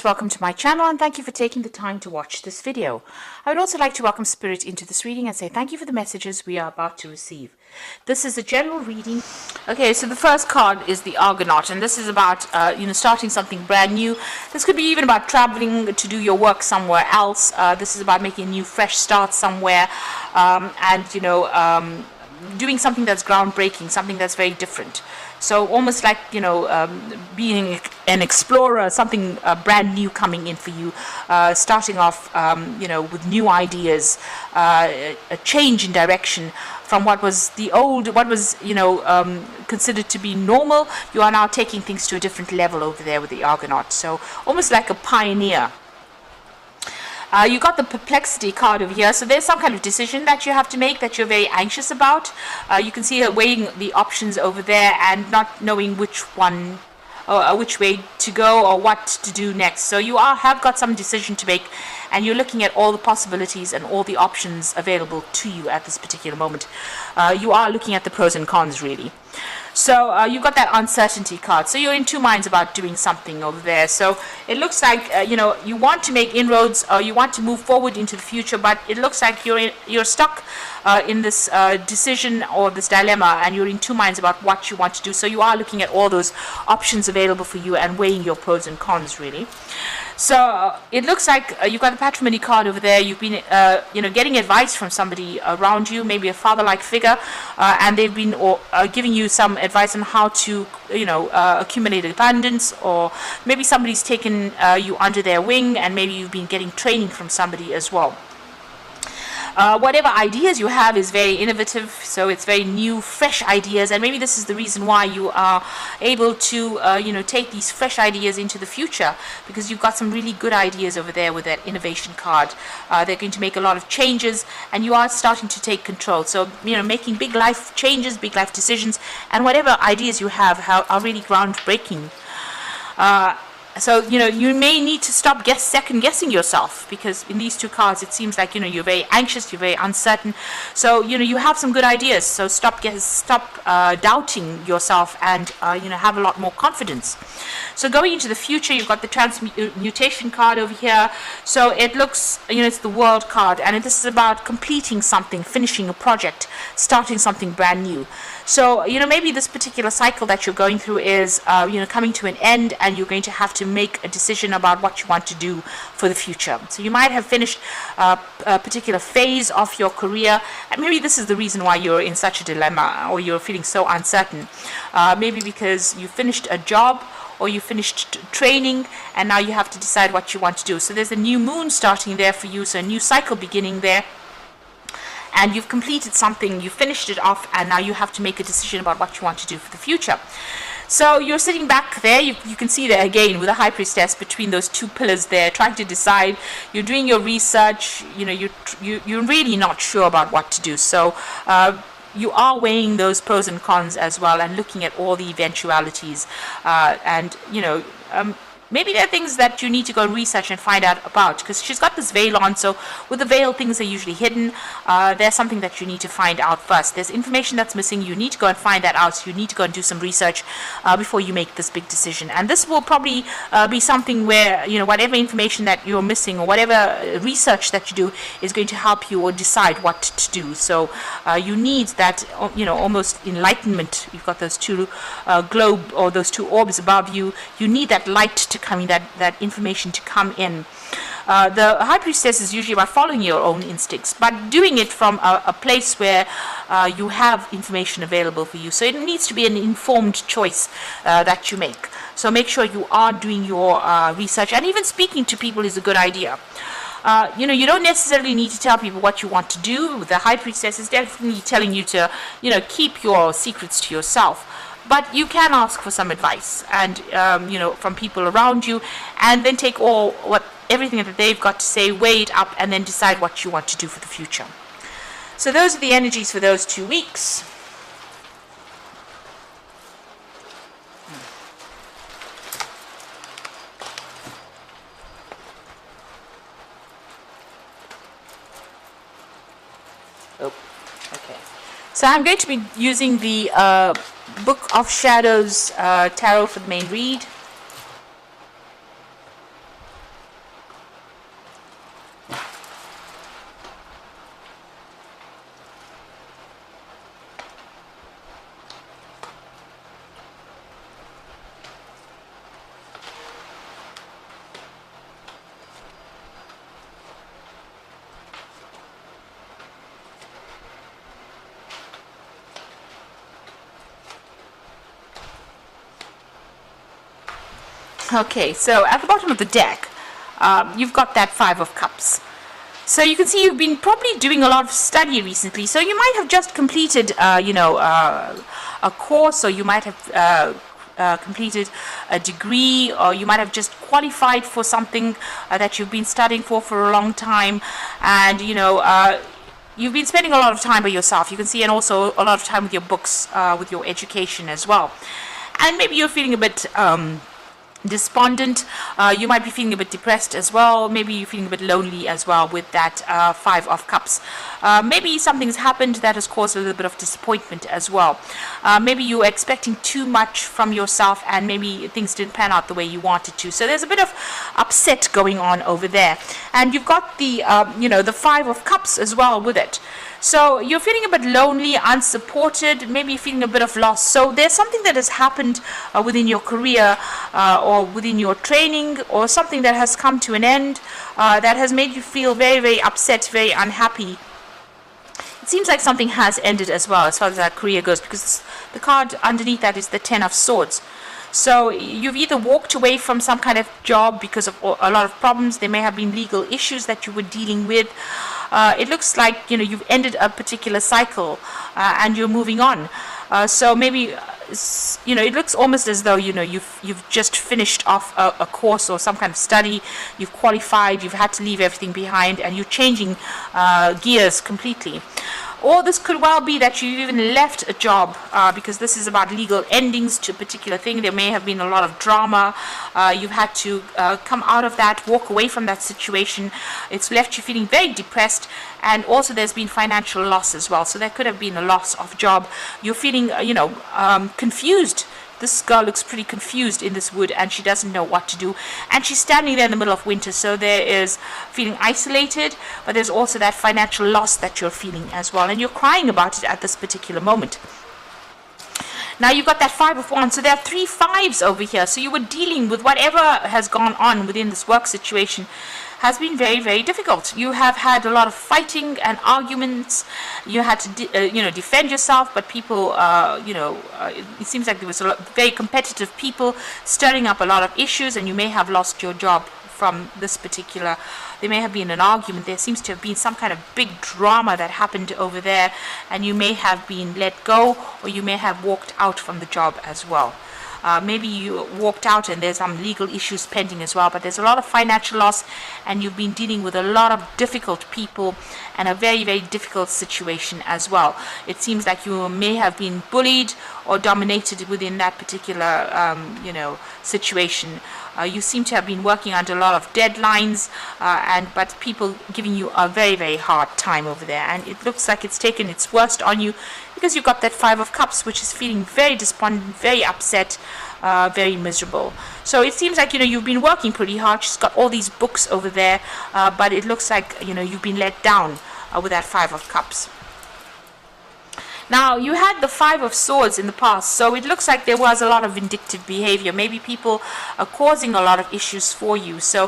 Welcome to my channel and thank you for taking the time to watch this video. I would also like to welcome Spirit into this reading and say thank you for the messages we are about to receive. This is a general reading. Okay, so the first card is the Argonaut, and this is about starting something brand new. This could be even about traveling to do your work somewhere else. This is about making a new fresh start somewhere, doing something that's groundbreaking, something that's very different. So almost like, being an explorer, something brand new coming in for you, starting off, with new ideas, a change in direction from what was considered to be normal. You are now taking things to a different level over there with the Argonaut. So almost like a pioneer. You got the Perplexity card over here, so there's some kind of decision that you have to make that you're very anxious about. You can see her weighing the options over there and not knowing which one, or which way to go or what to do next. So you have got some decision to make, and you're looking at all the possibilities and all the options available to you at this particular moment. You are looking at the pros and cons, really. So you've got that uncertainty card. So you're in two minds about doing something over there. So it looks like you want to make inroads, or you want to move forward into the future, but it looks like you're stuck in this decision or this dilemma, and you're in two minds about what you want to do. So you are looking at all those options available for you and weighing your pros and cons, really. So it looks like you've got the Patrimony card over there. You've been getting advice from somebody around you, maybe a father-like figure, and they've been giving you some advice on how to accumulate abundance, or maybe somebody's taken you under their wing, and maybe you've been getting training from somebody as well. Whatever ideas you have is very innovative, so it's very new, fresh ideas, and maybe this is the reason why you are able to take these fresh ideas into the future, because you've got some really good ideas over there with that innovation card. They're going to make a lot of changes, and you are starting to take control. So making big life changes, big life decisions, and whatever ideas you have are really groundbreaking. So you may need to stop second guessing yourself, because in these two cards it seems like you're very anxious, you're very uncertain. So you have some good ideas. So stop doubting yourself, and have a lot more confidence. So going into the future, you've got the Transmutation card over here. So it looks it's the World card, and this is about completing something, finishing a project, starting something brand new. So maybe this particular cycle that you're going through is coming to an end, and you're going to have to make a decision about what you want to do for the future. So you might have finished a particular phase of your career, and maybe this is the reason why you're in such a dilemma, or you're feeling so uncertain. Maybe because you finished a job, or you finished training, and now you have to decide what you want to do. So there's a new moon starting there for you, so a new cycle beginning there. And you've completed something, you finished it off, and now you have to make a decision about what you want to do for the future. So you're sitting back there, you can see there again with the High Priestess between those two pillars there, trying to decide. You're doing your research, you're really not sure about what to do. So you are weighing those pros and cons as well, and looking at all the eventualities, maybe there are things that you need to go research and find out about, because she's got this veil on. So with the veil, things are usually hidden. There's something that you need to find out first. There's information that's missing. You need to go and find that out. So you need to go and do some research before you make this big decision. And this will probably be something where, whatever information that you're missing, or whatever research that you do, is going to help you or decide what to do. So you need that, almost enlightenment. You've got those two globe, or those two orbs above you. You need that light to coming, that information to come in. The High Priestess is usually about following your own instincts, but doing it from a place where you have information available for you. So it needs to be an informed choice that you make. So make sure you are doing your research, and even speaking to people is a good idea. You don't necessarily need to tell people what you want to do. The High Priestess is definitely telling you to, keep your secrets to yourself. But you can ask for some advice, and from people around you, and then take everything that they've got to say, weigh it up, and then decide what you want to do for the future. So those are the energies for those 2 weeks. Okay. So I'm going to be using the Book of Shadows Tarot for the main read. Okay, so at the bottom of the deck, you've got that Five of Cups. So you can see you've been probably doing a lot of study recently. So you might have just completed, a course, or you might have completed a degree, or you might have just qualified for something that you've been studying for a long time, and you've been spending a lot of time by yourself. You can see, and also a lot of time with your books, with your education as well. And maybe you're feeling a bit despondent. You might be feeling a bit depressed as well. Maybe you're feeling a bit lonely as well with that Five of Cups. Maybe something's happened that has caused a little bit of disappointment as well. Maybe you were expecting too much from yourself, and maybe things didn't pan out the way you wanted to. So there's a bit of upset going on over there. And you've got the Five of Cups as well with it. So you're feeling a bit lonely, unsupported, maybe feeling a bit of loss. So there's something that has happened within your career, or within your training, or something that has come to an end, that has made you feel very, very upset, very unhappy. It seems like something has ended as well as far as that career goes, because the card underneath that is the Ten of Swords. So you've either walked away from some kind of job because of a lot of problems. There may have been legal issues that you were dealing with. It looks like you've ended a particular cycle, and you're moving on. So maybe it looks almost as though you've just finished off a course or some kind of study. You've qualified. You've had to leave everything behind, and you're changing gears completely. Or this could well be that you even left a job, because this is about legal endings to a particular thing. There may have been a lot of drama. You've had to come out of that, walk away from that situation. It's left you feeling very depressed, and also there's been financial loss as well. So there could have been a loss of job. You're feeling, confused. This girl looks pretty confused in this wood, and she doesn't know what to do. And she's standing there in the middle of winter, so there is feeling isolated, but there's also that financial loss that you're feeling as well. And you're crying about it at this particular moment. Now you've got that Five of Wands, so there are 3 fives over here. So you were dealing with whatever has gone on within this work situation has been very, very difficult. You have had a lot of fighting and arguments. You had to, defend yourself, but people, it seems like there was a lot very competitive people stirring up a lot of issues, and you may have lost your job from this particular. There may have been an argument. There seems to have been some kind of big drama that happened over there, and you may have been let go, or you may have walked out from the job as well. Maybe you walked out and there's some legal issues pending as well, but there's a lot of financial loss, and you've been dealing with a lot of difficult people and a very, very difficult situation as well. It seems like you may have been bullied or dominated within that particular, situation. You seem to have been working under a lot of deadlines, but people giving you a very, very hard time over there. And it looks like it's taken its worst on you, because you've got that Five of Cups, which is feeling very despondent, very upset, very miserable. So it seems like, you've been working pretty hard. She's got all these books over there, but it looks like, you've been let down with that Five of Cups. Now, you had the Five of Swords in the past, so it looks like there was a lot of vindictive behavior. Maybe people are causing a lot of issues for you. So,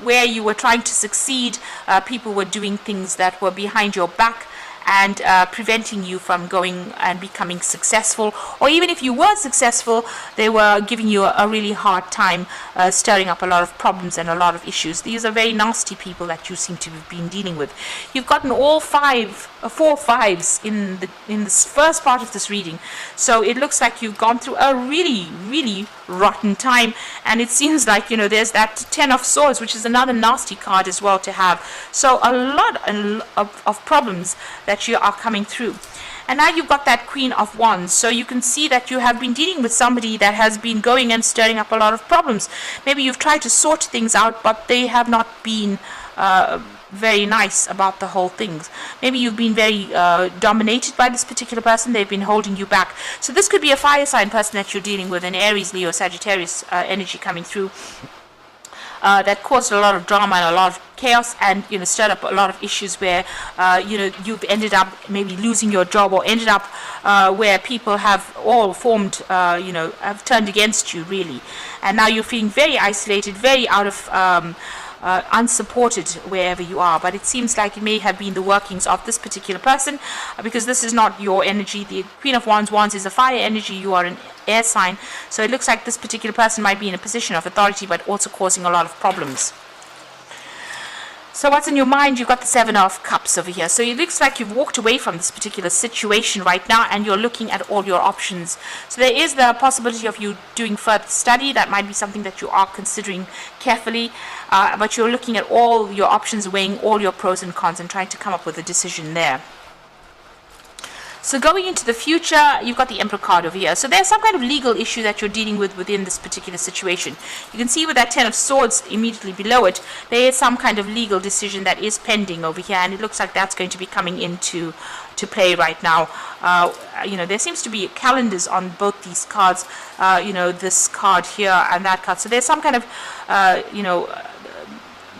where you were trying to succeed, people were doing things that were behind your back and preventing you from going and becoming successful. Or even if you were successful, they were giving you a really hard time, stirring up a lot of problems and a lot of issues. These are very nasty people that you seem to have been dealing with. You've gotten all 4 fives in this first part of this reading. So it looks like you've gone through a really, really rotten time, and it seems like there's that Ten of Swords, which is another nasty card as well to have. So a lot of problems that you are coming through. And now you've got that Queen of Wands, so you can see that you have been dealing with somebody that has been going and stirring up a lot of problems. Maybe you've tried to sort things out, but they have not been very nice about the whole things. Maybe you've been very dominated by this particular person. They've been holding you back. So this could be a fire sign person that you're dealing with, an Aries, Leo, Sagittarius energy coming through. That caused a lot of drama and a lot of chaos, and stirred up a lot of issues where you've ended up maybe losing your job, or ended up where people have all formed, have turned against you really, and now you're feeling very isolated, very out of unsupported wherever you are. But it seems like it may have been the workings of this particular person, because this is not your energy. The Queen of Wands is a fire energy. You are an air sign, so it looks like this particular person might be in a position of authority, but also causing a lot of problems. So what's in your mind? You've got the Seven of Cups over here. So it looks like you've walked away from this particular situation right now, and you're looking at all your options. So there is the possibility of you doing further study. That might be something that you are considering carefully, but you're looking at all your options, weighing all your pros and cons, and trying to come up with a decision there. So going into the future, you've got the Emperor card over here. So there's some kind of legal issue that you're dealing with within this particular situation. You can see with that Ten of Swords immediately below it, there is some kind of legal decision that is pending over here, and it looks like that's going to be coming into play right now. There seems to be calendars on both these cards, this card here and that card. So there's some kind of,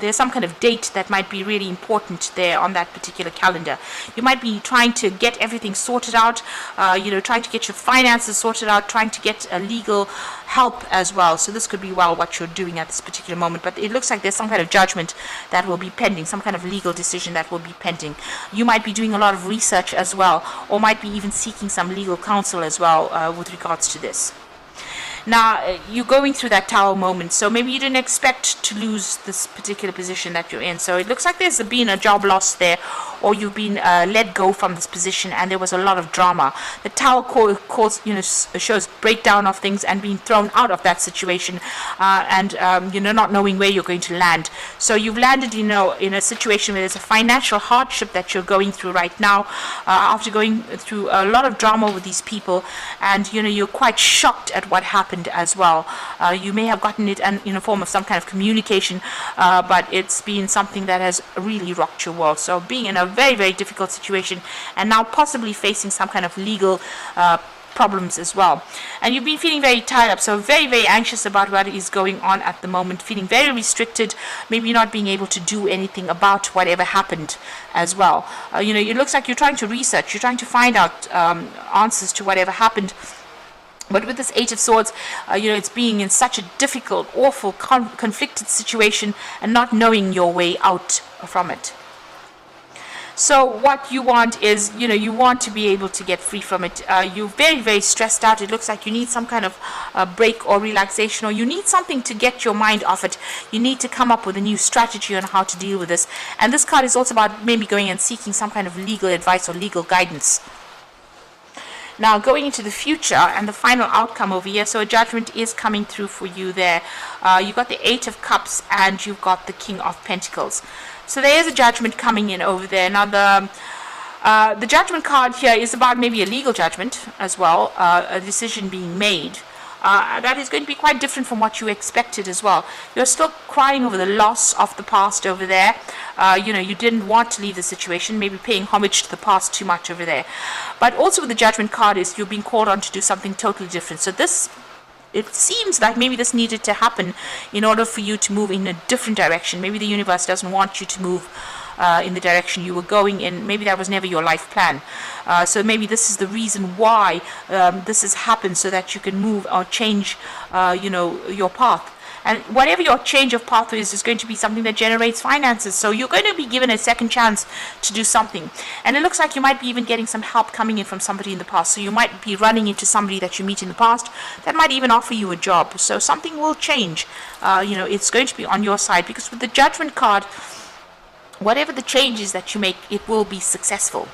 there's some kind of date that might be really important there on that particular calendar. You might be trying to get everything sorted out, trying to get your finances sorted out, trying to get legal help as well. So this could be what you're doing at this particular moment. But it looks like there's some kind of judgment that will be pending, some kind of legal decision that will be pending. You might be doing a lot of research as well, or might be even seeking some legal counsel as well with regards to this. Now, you're going through that Tower moment, so maybe you didn't expect to lose this particular position that you're in. So it looks like there's been a job loss there, or you've been let go from this position, and there was a lot of drama. The Tower shows breakdown of things and being thrown out of that situation, and not knowing where you're going to land. So you've landed, in a situation where there's a financial hardship that you're going through right now, after going through a lot of drama with these people, and you're quite shocked at what happened as well. You may have gotten it in a form of some kind of communication, but it's been something that has really rocked your world. So being in a very, very difficult situation, and now possibly facing some kind of legal problems as well. And you've been feeling very tied up, so very, very anxious about what is going on at the moment, feeling very restricted, maybe not being able to do anything about whatever happened as well. It looks like you're trying to research, you're trying to find out answers to whatever happened. But with this Eight of Swords, it's being in such a difficult, awful, conflicted situation and not knowing your way out from it. So what you want is, you want to be able to get free from it. You're very, very stressed out. It looks like you need some kind of break or relaxation, or you need something to get your mind off it. You need to come up with a new strategy on how to deal with this. And this card is also about maybe going and seeking some kind of legal advice or legal guidance. Now, going into the future and the final outcome over here, so a judgment is coming through for you there. You've got the Eight of Cups and you've got the King of Pentacles. So there is a judgment coming in over there. Now, the judgment card here is about maybe a legal judgment as well, a decision being made. That is going to be quite different from what you expected as well. You're still crying over the loss of the past over there. You didn't want to leave the situation, maybe paying homage to the past too much over there. But also with the judgment card is you're being called on to do something totally different. So it seems like maybe this needed to happen in order for you to move in a different direction. Maybe the universe doesn't want you to move in the direction you were going in. Maybe that was never your life plan. So maybe this is the reason why this has happened, so that you can move or change, your path. And whatever your change of path is going to be something that generates finances. So you're going to be given a second chance to do something. And it looks like you might be even getting some help coming in from somebody in the past. So you might be running into somebody that you meet in the past that might even offer you a job. So something will change. It's going to be on your side, because with the Judgment card, whatever the changes that you make, it will be successful.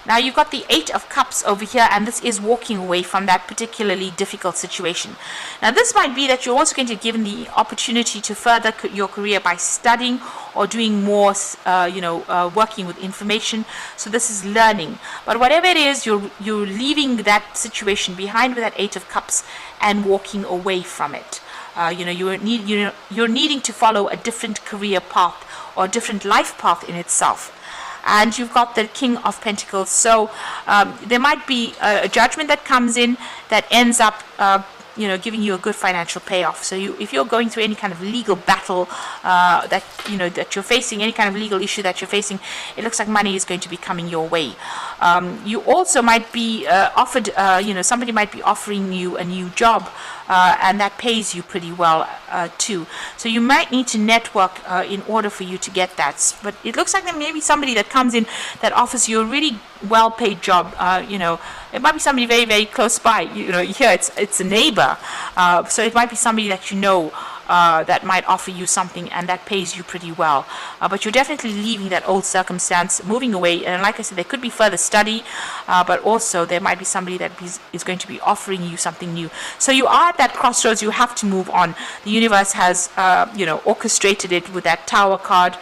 Now you've got the Eight of Cups over here, and this is walking away from that particularly difficult situation. Now this might be that you're also going to be given the opportunity to further your career by studying or doing more, working with information. So this is learning. But whatever it is, you're leaving that situation behind with that Eight of Cups and walking away from it. You're needing to follow a different career path or a different life path in itself. And you've got the King of Pentacles. So there might be a judgment that comes in that ends up giving you a good financial payoff. So if you're going through any kind of legal battle that you're facing, any kind of legal issue that you're facing, it looks like money is going to be coming your way. You also might be offered, somebody might be offering you a new job, and that pays you pretty well too. So you might need to network in order for you to get that. But it looks like there may be somebody that comes in that offers you a really well-paid job. It might be somebody very, very close by. Here it's a neighbor, so it might be somebody that that might offer you something and that pays you pretty well. But you're definitely leaving that old circumstance, moving away. And like I said, there could be further study, but also there might be somebody that is going to be offering you something new. So you are at that crossroads. You have to move on. The universe has, orchestrated it with that Tower card,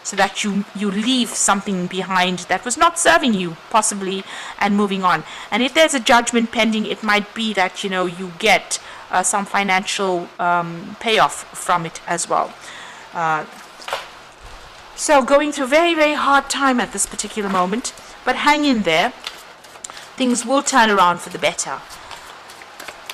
so that you leave something behind that was not serving you, possibly, and moving on. And if there's a judgment pending, it might be that, you get some financial payoff from it as well. So going through a very, very hard time at this particular moment, but hang in there. Things will turn around for the better.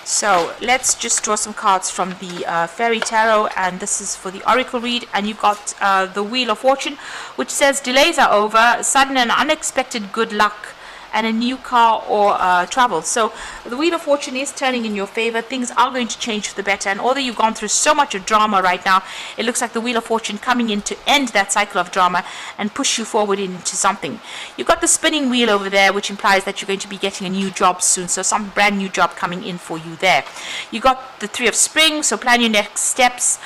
So let's just draw some cards from the Fairy Tarot, and this is for the Oracle read. And you've got the Wheel of Fortune, which says delays are over, sudden and unexpected good luck, and a new car or travel. So the Wheel of Fortune is turning in your favor. Things are going to change for the better. And although you've gone through so much of drama right now, it looks like the Wheel of Fortune coming in to end that cycle of drama and push you forward into something. You've got the spinning wheel over there, which implies that you're going to be getting a new job soon. So some brand new job coming in for you there. You got the Three of Spring, so plan your next steps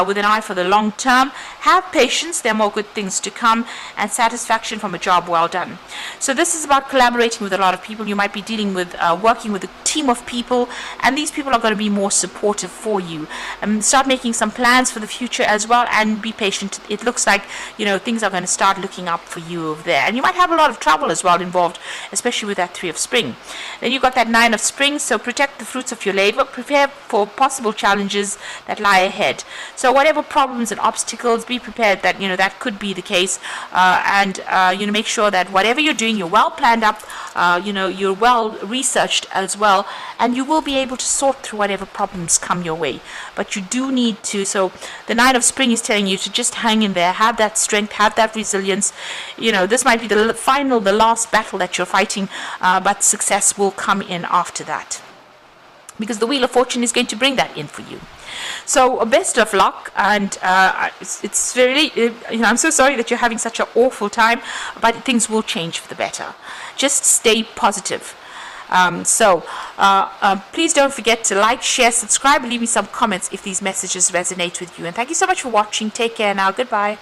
with an eye for the long term. Have patience, there are more good things to come, and satisfaction from a job well done. So this is about collaborating with a lot of people. You might be dealing with working with a team of people, and these people are going to be more supportive for you. Start making some plans for the future as well, and be patient. It looks like things are going to start looking up for you over there, and you might have a lot of trouble as well involved, especially with that Three of Spring. Then you've got that Nine of Spring, so protect the fruits of your labor, prepare for possible challenges that lie ahead. So whatever problems and obstacles, be prepared that that could be the case, and make sure that whatever you're doing, you're well planned up, you're well researched as well, and you will be able to sort through whatever problems come your way. But you do need to, so the Nine of Spring is telling you to just hang in there, have that strength, have that resilience. This might be the last battle that you're fighting, but success will come in after that, because the Wheel of Fortune is going to bring that in for you. So best of luck, and it's really, I'm so sorry that you're having such an awful time, but things will change for the better. Just stay positive. Please don't forget to like, share, subscribe, and leave me some comments if these messages resonate with you. And thank you so much for watching. Take care now. Goodbye.